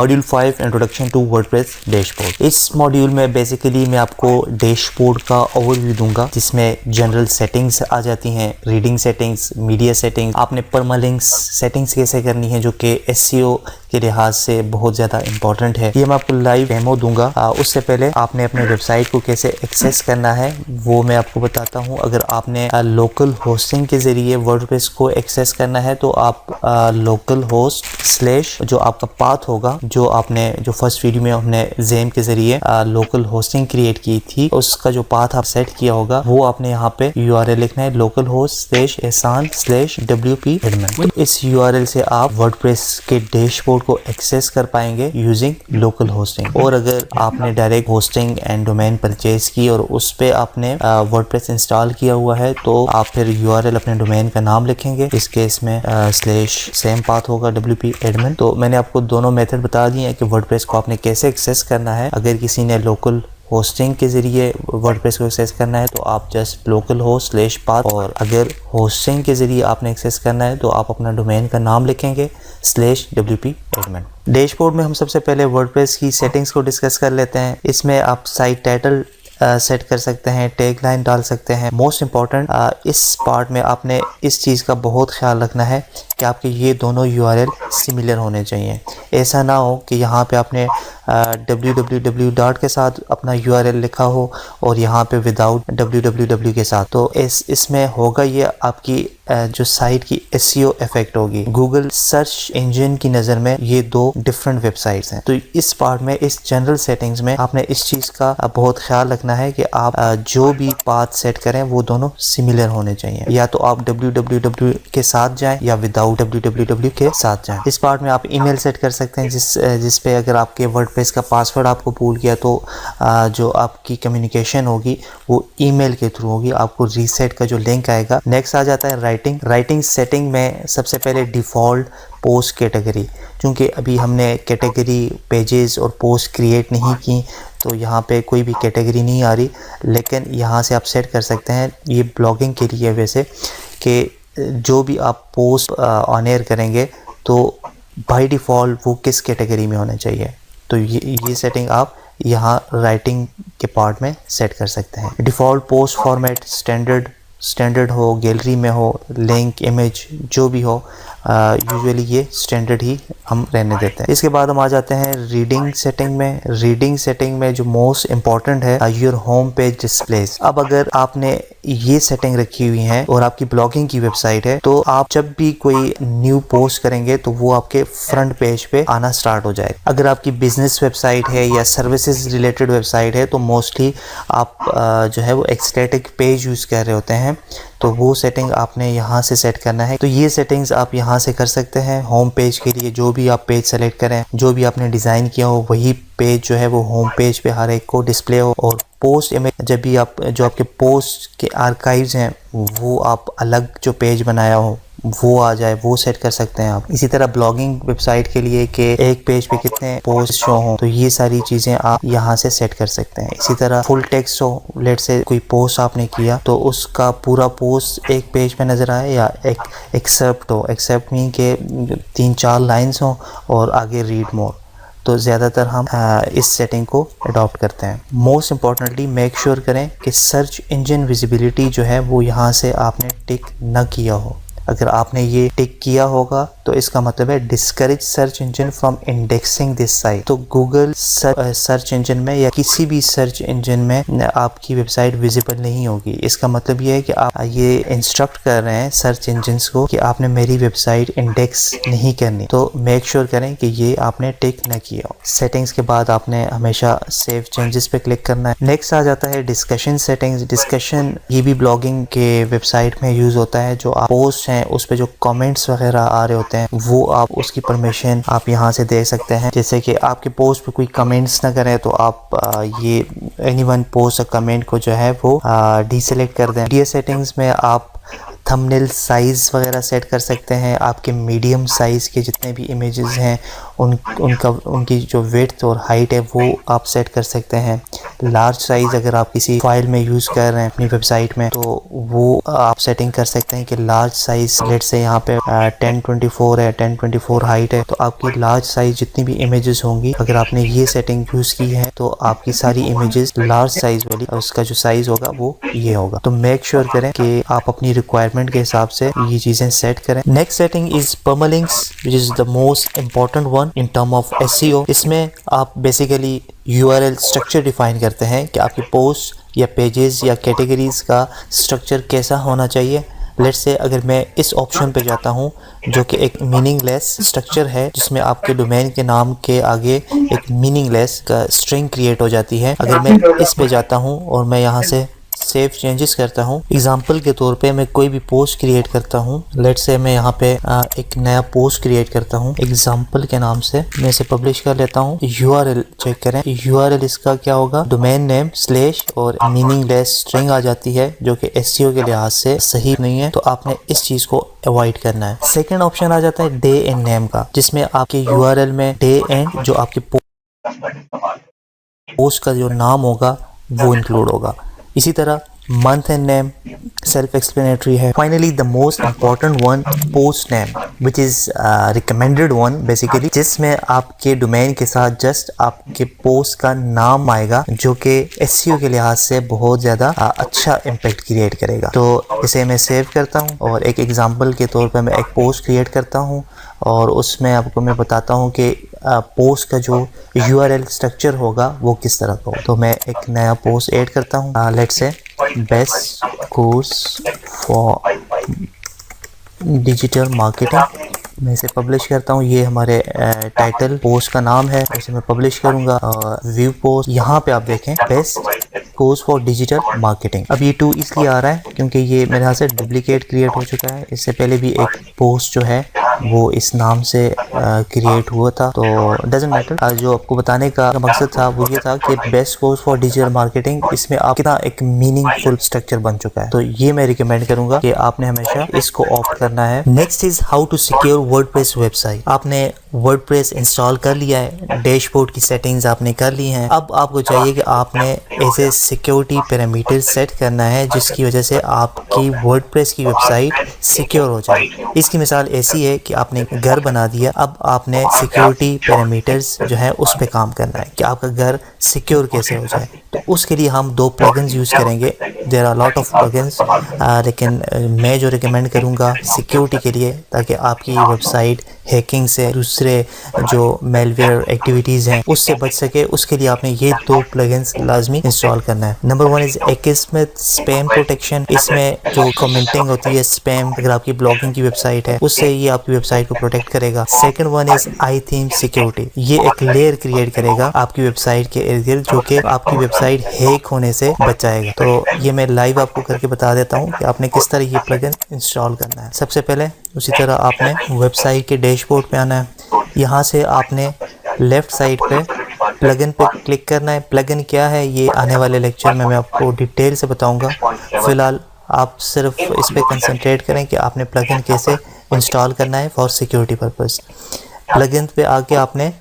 Module 5 introduction to WordPress dashboard. इस module में basically मैं आपको डैशबोर्ड का ओवरव्यू दूंगा, जिसमें जनरल सेटिंग्स आ जाती हैं, रीडिंग सेटिंग्स, मीडिया सेटिंग्स, आपने परमालिंक्स सेटिंग्स कैसे करनी है जो कि एसईओ के लिहाज से बहुत ज़्यादा इंपॉर्टेंट है। ये मैं आपको लाइव डेमो दूंगा। उससे पहले आपने अपने वेबसाइट को कैसे एक्सेस करना है वो मैं आपको बताता हूँ। अगर आपने लोकल होस्टिंग के ज़रिए वर्डप्रेस को एक्सेस करना है तो आप लोकल होस्ट स्लैश जो आपका पाथ होगा, जो आपने जो फर्स्ट वीडियो में हमने ज़ेम के ज़रिए लोकल होस्टिंग क्रिएट की थी, उसका जो पाथ आप सेट किया होगा वो आपने यहाँ पे URL लिखना है, लोकल होस्ट स्लैश एहसान स्लैश WP एडमिन। इस URL से आप वर्डप्रेस के डैशबोर्ड को एक्सेस कर पाएंगे यूजिंग लोकल होस्टिंग। और अगर आपने direct hosting and domain purchase की और उस पे आपने वर्डप्रेस इंस्टॉल किया हुआ है तो आप फिर URL अपने डोमेन का नाम लिखेंगे। इस केस में स्लैश सेम पाथ होगा WP एडमिन। तो मैंने आपको दोनों मेथड बता दिए हैं कि वर्डप्रेस को आपने कैसे एक्सेस करना है। अगर किसी ने लोकल होस्टिंग के ज़रिए वर्डप्रेस को एक्सेस करना है तो आप just local host slash path, और अगर होस्टिंग के ज़रिए आपने एक्सेस करना है तो आप अपना डोमेन का नाम लिखेंगे स्लैश WP एडमिन। डैशबोर्ड में हम सबसे पहले वर्डप्रेस की सेटिंग्स को डिस्कस कर लेते हैं। इसमें आप साइट टाइटल सेट कर सकते हैं, टैग लाइन डाल सकते हैं। मोस्ट इम्पॉर्टेंट इस पार्ट में आपने इस चीज़ का बहुत ख्याल रखना है कि आपके ये दोनों URL सिमिलर होने चाहिए। ऐसा ना हो कि यहाँ पे आपने www डॉट के साथ अपना URL लिखा हो और यहाँ पे विदाउट www के साथ, तो इसमें होगा ये आपकी जो साइट की SEO इफेक्ट होगी। गूगल सर्च इंजन की नज़र में ये दो डिफरेंट वेबसाइट्स हैं। तो इस पार्ट में, इस जनरल सेटिंग्स में आपने इस चीज़ का बहुत ख्याल रखना है कि आप जो भी पाथ सेट करें वो दोनों सिमिलर होने चाहिए। या तो आप www के साथ जाएं या विदाउट www के साथ जाएं। इस पार्ट में आप ईमेल सेट कर सकते हैं जिस पे अगर आपके वर्डप्रेस का पासवर्ड आपको भूल गया तो जो आपकी कम्युनिकेशन होगी वो ईमेल के थ्रू होगी, आपको रीसेट का जो लिंक आएगा। नेक्स्ट आ जाता है राइटिंग सेटिंग में सबसे पहले डिफ़ॉल्ट पोस्ट कैटेगरी, क्योंकि अभी हमने कैटेगरी पेजेस और पोस्ट क्रिएट नहीं की तो यहाँ पे कोई भी कैटेगरी नहीं आ रही, लेकिन यहाँ से आप सेट कर सकते हैं। ये ब्लॉगिंग के लिए वैसे कि जो भी आप पोस्ट ऑन एयर करेंगे तो बाय डिफ़ॉल्ट वो किस कैटेगरी में होना चाहिए, तो ये सेटिंग आप यहाँ राइटिंग के पार्ट में सेट कर सकते हैं। डिफ़ॉल्ट पोस्ट फॉर्मेट स्टैंडर्ड हो, गैलरी में हो, लिंक, इमेज जो भी हो, यूजुअली ये स्टैंडर्ड ही हम रहने देते हैं। इसके बाद हम आ जाते हैं रीडिंग सेटिंग में जो मोस्ट इम्पॉर्टेंट है योर होम पेज डिस्प्लेस। अब अगर आपने ये सेटिंग रखी हुई है और आपकी ब्लॉगिंग की वेबसाइट है तो आप जब भी कोई न्यू पोस्ट करेंगे तो वो आपके फ्रंट पेज पे आना स्टार्ट हो जाएगा। अगर आपकी बिजनेस वेबसाइट है या सर्विसेज रिलेटेड वेबसाइट है तो मोस्टली आप जो है वो एक स्टैटिक पेज यूज़ कर रहे होते हैं, तो वो सेटिंग आपने यहाँ से सेट करना है। तो ये सेटिंग्स आप यहाँ से कर सकते हैं। होम पेज के लिए जो भी आप पेज सेलेक्ट करें, जो भी आपने डिज़ाइन किया हो वही पेज जो है वो होम पेज पे हर एक को डिस्प्ले हो। और पोस्ट इमेज, जब भी आप जो आपके पोस्ट के आर्काइव्स हैं वो आप अलग जो पेज बनाया हो वो आ जाए, वो सेट कर सकते हैं आप। इसी तरह ब्लॉगिंग वेबसाइट के लिए कि एक पेज पे कितने पोस्ट शो हों, तो ये सारी चीज़ें आप यहाँ से सेट कर सकते हैं। इसी तरह फुल टेक्स्ट हो, लेट से कोई पोस्ट आपने किया तो उसका पूरा पोस्ट एक पेज पे नज़र आए, या एक एक्सेप्ट मीन के 3-4 लाइन्स हों और आगे रीड मोर, तो ज़्यादातर हम इस सेटिंग को अडॉप्ट करते हैं। मोस्ट इम्पॉर्टेंटली मेक श्योर करें कि सर्च इंजन विजिबिलिटी जो है वो यहाँ से आपने टिक न किया हो। अगर आपने ये टिक किया होगा तो इसका मतलब है discourage search engine from indexing this site. तो गूगल सर्च इंजन में या किसी भी सर्च इंजन में आपकी वेबसाइट विजिबल नहीं होगी। इसका मतलब ये है कि आप ये इंस्ट्रक्ट कर रहे हैं सर्च इंजन्स को कि आपने मेरी वेबसाइट इंडेक्स नहीं करनी, तो मेक श्योर करें कि ये आपने टिक न किया हो। सेटिंग्स के बाद आपने हमेशा सेव चेंजेस पे क्लिक करना है। नेक्स्ट आ जाता है डिस्कशन सेटिंग्स। डिस्कशन ये भी ब्लॉगिंग के वेबसाइट में यूज़ होता है। जो पोस्ट हैं उस पे जो कमेंट्स वगैरह आ रहे होते हैं वो आप उसकी परमिशन आप यहाँ से दे सकते हैं। जैसे कि आपके पोस्ट पे कोई कमेंट्स ना करें तो आप ये एनीवन पोस्ट कमेंट को जो है वो डीसेलेक्ट कर दें। मीडिया सेटिंग्स में आप थंबनेल साइज़ वगैरह सेट कर सकते हैं। आपके मीडियम साइज़ के जितने भी इमेजेस हैं उनकी जो विड्थ और हाइट है वो आप सेट कर सकते हैं। लार्ज साइज अगर आप किसी फाइल में यूज कर रहे हैं अपनी वेबसाइट में, तो वो आप सेटिंग कर सकते हैं कि लार्ज साइज, लेट से यहाँ पे 1024 है, 1024 हाइट है, तो आपकी लार्ज साइज जितनी भी इमेजेस होंगी, अगर आपने ये सेटिंग यूज की है तो आपकी सारी इमेजेस लार्ज साइज वाली, उसका जो साइज होगा वो ये होगा। तो मेक श्योर करें कि आप अपनी रिक्वायरमेंट के हिसाब से ये चीजें सेट करें। Next setting is permalinks, which is the most important one in term of SEO. इसमें आप बेसिकली यूआरएल स्ट्रक्चर डिफाइन करते हैं कि आपकी पोस्ट या पेजेस या कैटेगरीज का स्ट्रक्चर कैसा होना चाहिए। लेट्स से अगर मैं इस ऑप्शन पे जाता हूँ जो कि एक मीनिंगलेस स्ट्रक्चर है, जिसमें आपके डोमेन के नाम के आगे एक मीनिंगलेस का स्ट्रिंग क्रिएट हो जाती है, अगर मैं इस पे जाता हूँ और मैं यहाँ से सेव चेंजेस करता हूँ, एग्जाम्पल के तौर पे मैं कोई भी पोस्ट क्रिएट करता हूँ, लेट्स से मैं यहाँ पे एक नया पोस्ट क्रिएट करता हूँ एग्जाम्पल के नाम से, मैं इसे पब्लिश कर लेता हूँ। यूआरएल चेक करें, यूआरएल इसका क्या होगा, डोमेन नेम स्लैश और मीनिंगलेस स्ट्रिंग आ जाती है, जो कि एसईओ के लिहाज से सही नहीं है, तो आपने इस चीज को अवॉइड करना है। सेकेंड ऑप्शन आ जाता है डे एंड नेम का, जिसमें आपके यूआरएल में डे एंड जो आपकी पोस्ट का जो नाम होगा वो इंक्लूड होगा। इसी तरह month and name self explanatory है। Finally the most important one, post name, which is recommended one basically, जिसमें आपके डोमेन के साथ जस्ट आपके पोस्ट का नाम आएगा, जो कि एसईओ के लिहाज से बहुत ज़्यादा अच्छा इम्पैक्ट क्रिएट करेगा। तो इसे मैं सेव करता हूँ और एक एग्जांपल के तौर पर मैं एक पोस्ट क्रिएट करता हूँ और उसमें आपको मैं बताता हूँ कि पोस्ट का जो यूआरएल स्ट्रक्चर होगा वो किस तरह का हो। तो मैं एक नया पोस्ट ऐड करता हूँ, let's say best course for digital marketing, मैं इसे पब्लिश करता हूँ। ये हमारे टाइटल पोस्ट का नाम है, इसे मैं पब्लिश करूँगा। व्यू पोस्ट, यहाँ पे आप देखें best course for digital marketing. अब ये 2 इसलिए आ रहा है क्योंकि ये मेरे यहाँ से डुप्लीकेट क्रिएट हो चुका है। इससे पहले भी एक पोस्ट जो है वो इस नाम से क्रिएट हुआ था, तो डजंट मैटर। जो आपको बताने का मकसद था वो ये था कि best course for digital marketing, इसमें आपका एक मीनिंगफुल स्ट्रक्चर बन चुका है, तो ये मैं रिकमेंड करूंगा कि आपने हमेशा इसको ऑप्ट करना है। Next is how to secure WordPress website. आपने वर्डप्रेस इंस्टॉल कर लिया है, डैशबोर्ड की सेटिंग्स आपने कर ली हैं, अब आपको चाहिए कि आपने ऐसे सिक्योरिटी पैरामीटर सेट करना है जिसकी वजह से आपकी वर्डप्रेस की वेबसाइट सिक्योर हो जाए। इसकी मिसाल ऐसी है कि आपने घर बना दिया, अब आपने सिक्योरिटी पैरामीटर्स जो है उस पे काम करना है कि आपका घर सिक्योर कैसे हो जाए। तो उसके लिए हम 2 प्लगइन्स यूज़ करेंगे। There are lot of plugins, लेकिन मैं जो रिकमेंड करूँगा सिक्योरिटी के लिए, ताकि आपकी वेबसाइट हैकिंग से, दूसरे जो मेलवेयर एक्टिविटीज़ हैं उससे बच सके, उसके लिए आपने ये 2 प्लगइन्स लाजमी इंस्टॉल करना है। Number 1 is Akismet spam protection. इसमें जो कमेंटिंग होती है स्पैम, अगर आपकी ब्लॉगिंग की वेबसाइट है, उससे ये आपकी वेबसाइट को प्रोटेक्ट करेगा। Second one is iTheme security. ये एक लेयर क्रिएट करेगा आपकी वेबसाइट के इर्द गिर्द, जो कि आपकी वेबसाइट हैक होने से बचाएगा। तो ये मैं लाइव आपको करके बता देता हूँ कि आपने किस तरह ये प्लगइन इंस्टॉल करना है। सबसे पहले उसी तरह आपने वेबसाइट के डैशबोर्ड पे आना है। यहाँ से आपने लेफ्ट साइड पे प्लगइन पे क्लिक करना है। प्लगइन क्या है ये आने वाले लेक्चर में मैं आपको डिटेल से बताऊंगा। फिलहाल आप सिर्फ इस पे कंसंट्रेट करें कि आपने प्लगइन कैसे इंस्टॉल करना है फॉर सिक्योरिटी पर्पस। प्लगइन पे आके आपने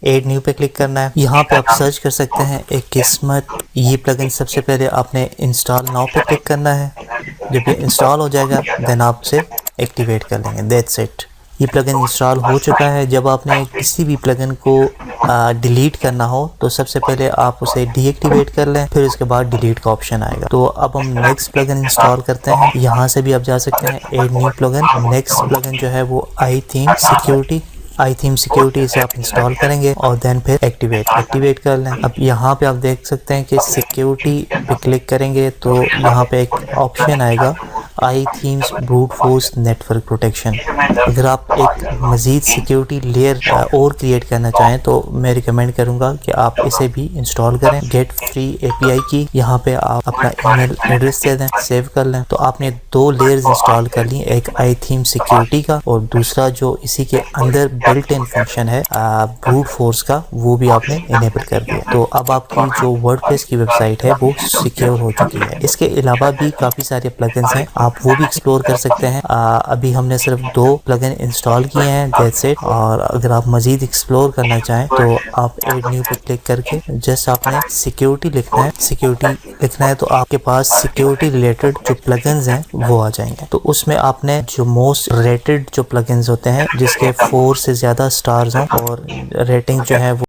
ऐड न्यू पे क्लिक करना है। यहाँ पे आप सर्च कर सकते हैं Akismet। ये प्लगइन सबसे पहले आपने इंस्टॉल नाउ पे क्लिक करना है। जब ये इंस्टॉल हो जाएगा देन आप उसे एक्टिवेट कर लेंगे। दैट्स इट, ये प्लगइन इंस्टॉल हो चुका है। जब आपने किसी भी प्लगइन को डिलीट करना हो तो सबसे पहले आप उसे डीएक्टिवेट कर लें, फिर उसके बाद डिलीट का ऑप्शन आएगा। तो अब हम नेक्स्ट प्लगइन इंस्टॉल करते हैं। यहाँ से भी आप जा सकते हैं add new plugin. Next plugin जो है वो iTheme सिक्योरिटी। iTheme सिक्योरिटी से आप इंस्टॉल करेंगे और देन फिर एक्टिवेट कर लें। अब यहाँ पे आप देख सकते हैं कि सिक्योरिटी पे क्लिक करेंगे तो यहाँ पे एक ऑप्शन आएगा iTheme brute force network protection. अगर आप एक मज़ीद सिक्योरिटी लेयर और क्रिएट करना चाहें तो मैं रिकमेंड करूँगा कि आप इसे भी इंस्टॉल करें। गेट फ्री API की, यहाँ पे आप अपना ईमेल एड्रेस दे दें, सेव कर लें। तो आपने 2 लेयर्स इंस्टॉल कर ली, एक iTheme सिक्योरिटी का और दूसरा जो इसी के अंदर बिल्ट इन फंक्शन है ब्रूट फोर्स का, वो भी आपने इनेबल कर दिया। तो अब आपकी जो वर्डप्रेस की वेबसाइट है वो सिक्योर हो चुकी है। इसके अलावा भी काफ़ी सारे प्लगइन्स हैं, आप आप वो भी एक्सप्लोर कर सकते हैं। अभी हमने सिर्फ 2 प्लगइन इंस्टॉल किए हैं, दैट्स इट। और अगर आप मजीद एक्सप्लोर करना चाहें तो आप ऐड न्यू पे क्लिक करके जस्ट आपने सिक्योरिटी लिखना है। सिक्योरिटी लिखना है तो आपके पास सिक्योरिटी रिलेटेड जो प्लगइन्स हैं वो आ जाएंगे। तो उसमें आपने जो मोस्ट रेटेड जो प्लगइन्स होते हैं जिसके 4 से ज़्यादा स्टार्स हों और रेटिंग जो है वो,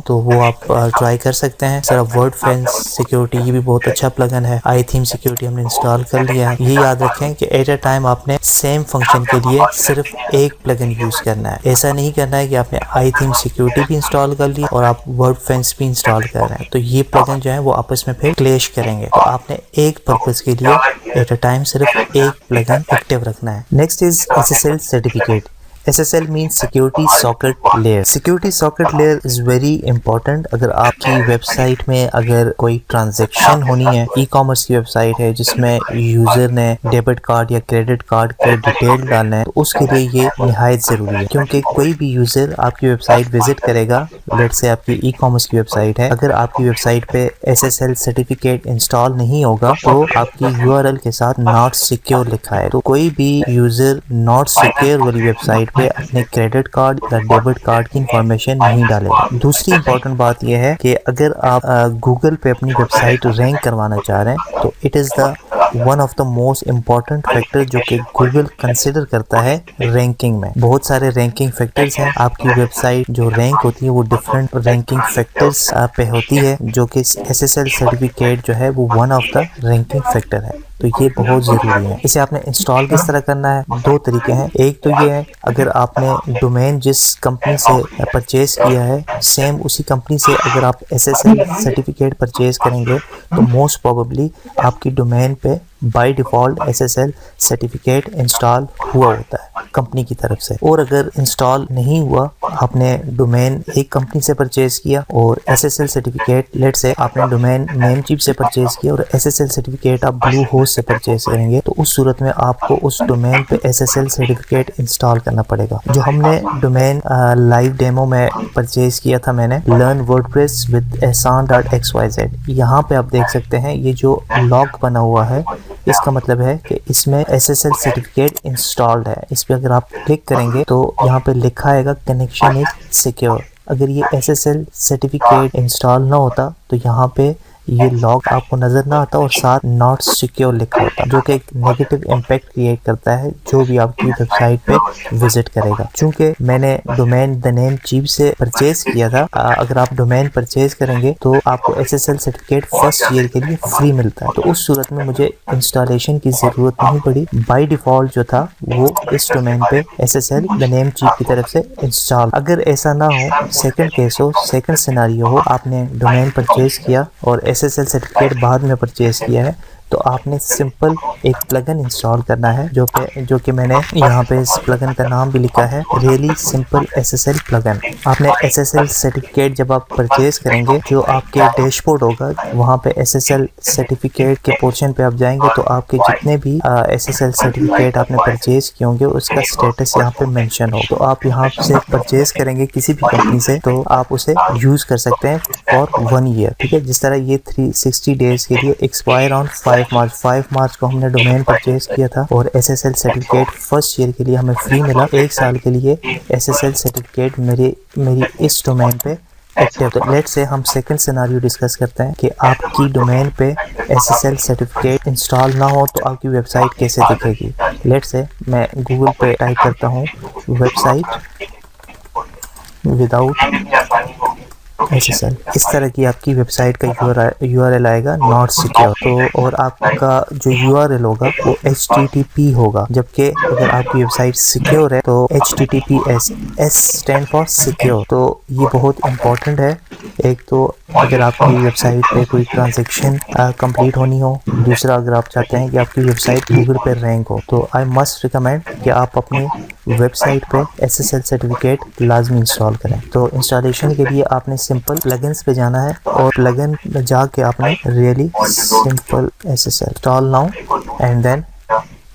तो वो आप ट्राई कर सकते हैं। सर वर्ड फेंस सिक्योरिटी, ये भी बहुत अच्छा प्लगइन है। आई थीम सिक्योरिटी हमने इंस्टॉल कर लिया है। ये याद रखें कि एट अ टाइम आपने सेम फंक्शन के लिए सिर्फ एक प्लगइन यूज करना है। ऐसा नहीं करना है कि आपने आई थीम सिक्योरिटी भी इंस्टॉल कर ली और आप वर्ड फेंस भी इंस्टॉल कर रहे हैं, तो ये प्लगइन जो है वो आपस में फिर क्लैश करेंगे। तो आपने एक पर्पज के लिए एट अ टाइम सिर्फ एक प्लगइन एक्टिव रखना है। Next is SSL certificate. SSL means Security Socket Layer. Security Socket Layer is very important। अगर आपकी वेबसाइट में अगर कोई ट्रांजैक्शन होनी है, ई-कॉमर्स की वेबसाइट है जिसमें यूज़र ने डेबिट कार्ड या क्रेडिट कार्ड के डिटेल डालना है, तो उसके लिए ये निहायत ज़रूरी है। क्योंकि कोई भी यूज़र आपकी वेबसाइट विजिट करेगा, लेट्स से आपकी ई-कॉमर्स की वेबसाइट है, अगर आपकी वेबसाइट पे SSL सर्टिफिकेट इंस्टॉल नहीं होगा तो आपकी URL के साथ नॉट सिक्योर लिखा है। तो कोई भी यूज़र नॉट सिक्योर वाली वेबसाइट पे अपने क्रेडिट कार्ड या डेबिट कार्ड की इंफॉर्मेशन नहीं डालेगा। दूसरी इंपॉर्टेंट बात यह है कि अगर आप गूगल पे अपनी वेबसाइट रैंक करवाना चाह रहे हैं तो it is the one of the most important factor जो कि गूगल कंसिडर करता है रैंकिंग में। बहुत सारे रैंकिंग फैक्टर्स हैं। आपकी वेबसाइट जो रैंक होती है वो डिफरेंट रैंकिंग फैक्टर्स पे होती है, जो कि SSL सर्टिफिकेट जो है वो one of the ranking factor है। तो ये बहुत ज़रूरी है। इसे आपने इंस्टॉल किस तरह करना है, 2 तरीके हैं। एक तो ये है, अगर आपने डोमेन जिस कंपनी से परचेज किया है सेम उसी कंपनी से अगर आप SSL सर्टिफिकेट परचेज करेंगे तो मोस्ट प्रोबेबली आपकी डोमेन पे by default SSL certificate install हुआ होता है कंपनी की तरफ से। और अगर इंस्टॉल नहीं हुआ, आपने डोमेन एक कंपनी से परचेज किया और SSL सर्टिफिकेट लेट्स से आपने डोमेन नेमचीप से परचेज किया और SSL सर्टिफिकेट आप ब्लू होस्ट से परचेज करेंगे, तो उस सूरत में आपको उस डोमेन पे SSL सर्टिफिकेट इंस्टॉल करना पड़ेगा। जो हमने डोमेन लाइव डेमो में परचेज किया था मैंने, learn WordPress with ehsan.xyz, यहाँ पे आप देख सकते हैं ये जो लॉग बना हुआ है इसका मतलब है कि इसमें SSL सर्टिफिकेट इंस्टॉल्ड है। इस पे अगर आप क्लिक करेंगे तो यहाँ पे लिखा आएगा कनेक्शन इज सिक्योर। अगर ये SSL सर्टिफिकेट इंस्टॉल ना होता तो यहाँ पे ये लॉग आपको नजर ना आता और साथ नॉट सिक्योर लिखा होता, जो कि एक नेगेटिव इम्पैक्ट क्रिएट करता है जो भी आपकी वेबसाइट पे विजिट करेगा। चूंकि मैंने डोमेन द नेम चीप से परचेज किया था, अगर आप डोमेन परचेज करेंगे तो आपको SSL सर्टिफिकेट फर्स्ट ईयर के लिए फ्री मिलता है। तो उस सूरत में मुझे इंस्टॉलेशन की जरूरत नहीं पड़ी। बाय डिफॉल्ट जो था वो इस डोमेन पे SSL द नेम चीप की तरफ से इंस्टॉल। अगर ऐसा ना हो, सेकंड केस हो, सेकंड सिनेरियो हो, आपने डोमेन परचेज किया और SSL सर्टिफिकेट बाद में परचेज किया है, तो आपने सिंपल एक प्लगइन इंस्टॉल करना है जो कि मैंने यहाँ पे इस प्लगइन का नाम भी लिखा है, रियली सिंपल SSL प्लगइन। आपने SSL सर्टिफिकेट जब आप परचेज करेंगे, जो आपके डैशबोर्ड होगा वहाँ पे SSL सर्टिफिकेट के पोर्शन पे आप जाएंगे तो आपके जितने भी SSL सर्टिफिकेट आपने परचेज किए होंगे उसका स्टेटस यहाँ पे मेंशन हो। तो आप यहाँ से परचेज करेंगे किसी भी कंपनी से तो आप उसे यूज कर सकते हैं फॉर 1 ईयर, ठीक है। जिस तरह ये 360 डेज के लिए एक्सपायर ऑन 5 मार्च को हमने डोमेन परचेज किया था और SSL सर्टिफिकेट फर्स्ट ईयर के लिए हमें फ्री मिला। 1 साल के लिए SSL सर्टिफिकेट मेरी इस डोमेन पे एक्टिव। तो लेट्स से हम सेकंड सिनेरियो डिस्कस करते हैं कि आपकी डोमेन पे SSL सर्टिफिकेट इंस्टॉल ना हो तो आपकी वेबसाइट कैसे दिखेगी। लेट्स से मैं गूगल पे टाइप करता हूँ वेबसाइट विदाउट SSL, इस तरह की आपकी वेबसाइट का URL आएगा नॉट सिक्योर। तो और आपका जो URL होगा वो HTTP होगा, जबकि अगर आपकी वेबसाइट सिक्योर है तो HTTPS, S stand for secure. तो ये बहुत इंपॉर्टेंट है। एक तो अगर आपकी वेबसाइट पे कोई ट्रांजैक्शन कंप्लीट होनी हो, दूसरा अगर आप चाहते हैं कि आपकी वेबसाइट गूगल पे रैंक हो, तो आई मस्ट रिकमेंड कि आप अपनी वेबसाइट पे SSL सर्टिफिकेट लाजमी इंस्टॉल करें। तो इंस्टॉलेशन के लिए आपने सिंपल प्लगइन्स पे जाना है और प्लगइन में जाके आपने really simple SSL install now and then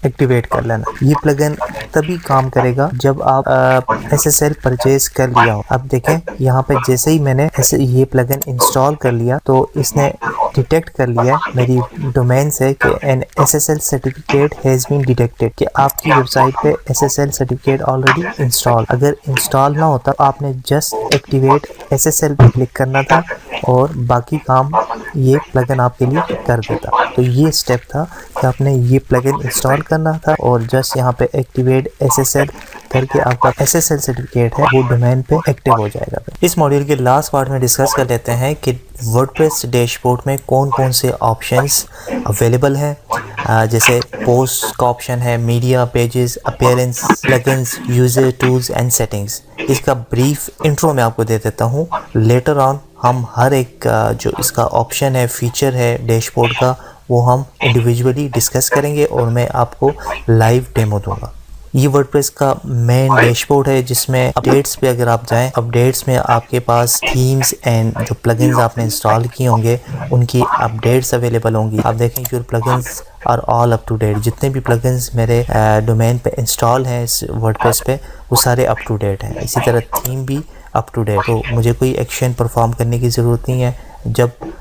activate कर लेना। ये प्लगइन तभी काम करेगा जब आप SSL परचेज कर लिया हो। अब देखें यहाँ पे जैसे ही मैंने ये प्लगइन इंस्टॉल कर लिया तो इसने डिटेक्ट कर लिया मेरी डोमेन से कि an SSL certificate has been detected, कि आपकी वेबसाइट पे SSL सर्टिफिकेट ऑलरेडी इंस्टॉल। अगर इंस्टॉल ना होता आपने जस्ट एक्टिवेट SSL पे क्लिक करना था और बाकी काम ये प्लगइन आपके लिए कर देता। तो ये स्टेप था कि आपने ये प्लगइन इंस्टॉल करना था और जस्ट यहाँ पे एक्टिवेट SSL करके आपका SSL सर्टिफिकेट है वो डोमेन पे एक्टिव हो जाएगा। इस मॉड्यूल के लास्ट पार्ट में डिस्कस कर लेते हैं कि वर्डप्रेस डैशबोर्ड में कौन कौन से ऑप्शंस अवेलेबल हैं। जैसे पोस्ट का ऑप्शन है, media, pages, appearance, plugins, user tools and settings. इसका ब्रीफ इंट्रो मैं आपको दे देता हूँ। लेटर ऑन हम हर एक जो इसका ऑप्शन है, फीचर है डैशबोर्ड का, वो हम इंडिविजुअली डिस्कस करेंगे और मैं आपको लाइव डेमो दूंगा। ये वर्डप्रेस का मेन डैशबोर्ड है जिसमें अपडेट्स पे अगर आप जाएं, अपडेट्स में आपके पास थीम्स एंड जो प्लगइन्स आपने इंस्टॉल किए होंगे उनकी अपडेट्स अवेलेबल होंगी। आप देखें your plugins are all up to date. जितने भी प्लगइन्स मेरे डोमेन पे इंस्टॉल हैं इस वर्डप्रेस पे वो सारे अप टू डेट हैं। इसी तरह थीम भी अप टू डेट। तो मुझे कोई एक्शन परफॉर्म करने की ज़रूरत नहीं है। जब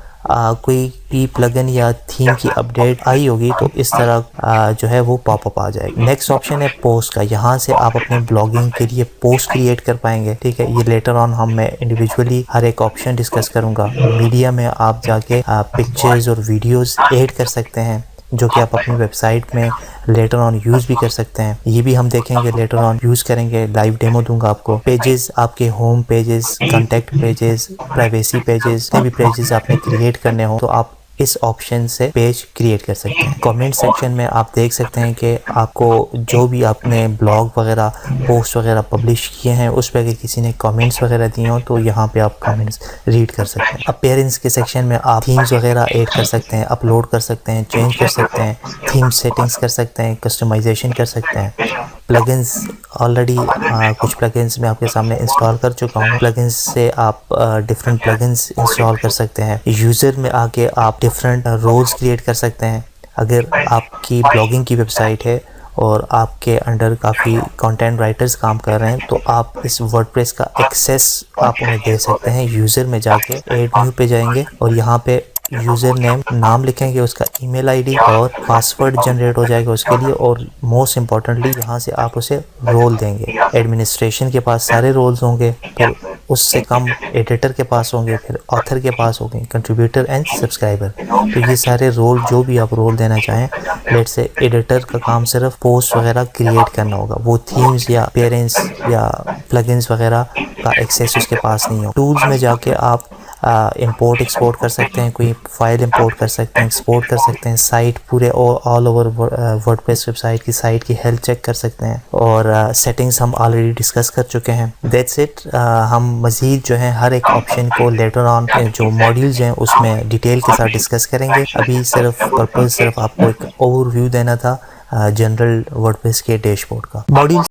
कोई भी प्लगइन या थीम की अपडेट आई होगी तो इस तरह जो है वो पॉपअप आ जाएगी। नेक्स्ट ऑप्शन है पोस्ट का। यहाँ से आप अपने ब्लॉगिंग के लिए पोस्ट क्रिएट कर पाएंगे। ठीक है, ये लेटर ऑन मैं इंडिविजुअली हर एक ऑप्शन डिस्कस करूँगा। मीडिया में आप जाके पिक्चर्स और वीडियोस ऐड कर सकते हैं जो कि आप अपनी वेबसाइट में लेटर ऑन यूज़ भी कर सकते हैं। ये भी हम देखेंगे, लेटर ऑन यूज़ करेंगे, लाइव डेमो दूंगा आपको। पेजेस, आपके home pages, contact pages, privacy pages, जितने भी पेजेस आपने क्रिएट करने हो तो आप इस ऑप्शन से पेज क्रिएट कर सकते हैं। कमेंट सेक्शन में आप देख सकते हैं कि आपको जो भी आपने ब्लॉग वगैरह, पोस्ट वगैरह पब्लिश किए हैं उस पर अगर किसी ने कमेंट्स वगैरह दिए हो तो यहाँ पे आप कमेंट्स रीड कर सकते हैं। अपीयरेंस के सेक्शन में आप थीम्स वगैरह ऐड कर सकते हैं, अपलोड कर सकते हैं, चेंज कर सकते हैं, थीम सेटिंग्स कर सकते हैं, कस्टमाइजेशन कर सकते हैं। प्लगइन्स ऑलरेडी कुछ प्लगइन्स मैं आपके सामने इंस्टॉल कर चुका हूँ। प्लगइन्स से आप डिफरेंट प्लगइन्स इंस्टॉल कर सकते हैं। यूज़र में आके आप डिफरेंट रोल्स क्रिएट कर सकते हैं। अगर आपकी ब्लॉगिंग की वेबसाइट है और आपके अंडर काफ़ी कंटेंट राइटर्स काम कर रहे हैं तो आप इस वर्डप्रेस का एक्सेस आप उन्हें दे सकते हैं। यूज़र में जाके ऐड न्यू पे जाएंगे और यहाँ पे यूज़र नेम नाम लिखेंगे, उसका ईमेल आईडी और पासवर्ड जनरेट हो जाएगा उसके लिए। और मोस्ट इम्पॉर्टेंटली यहाँ से आप उसे रोल देंगे। एडमिनिस्ट्रेशन के पास सारे रोल्स होंगे, फिर उससे कम एडिटर के पास होंगे, फिर ऑथर के पास होंगे, कंट्रीब्यूटर एंड सब्सक्राइबर। तो ये सारे रोल जो भी आप रोल देना चाहें, लेट से एडिटर का काम सिर्फ पोस्ट वगैरह क्रिएट करना होगा। वो थीम्स या अपीयरेंस या प्लगइन्स वगैरह का एक्सेस उसके पास नहीं हो। टूल्स में जाके आप इंपोर्ट एक्सपोर्ट कर सकते हैं, कोई फाइल इंपोर्ट कर सकते हैं, एक्सपोर्ट कर सकते हैं। साइट पूरे ऑल ओवर वर्डप्रेस वेबसाइट की साइट की हेल्थ चेक कर सकते हैं। और सेटिंग्स हम ऑलरेडी डिस्कस कर चुके हैं। That's it. हम मज़ीद जो है हर एक ऑप्शन को लेटर ऑन जो मॉड्यूल्स हैं उसमें डिटेल के साथ डिस्कस करेंगे। अभी सिर्फ आपको एक ओवरव्यू देना था जनरल वर्डप्रेस के डैशबोर्ड का। मॉड्यूल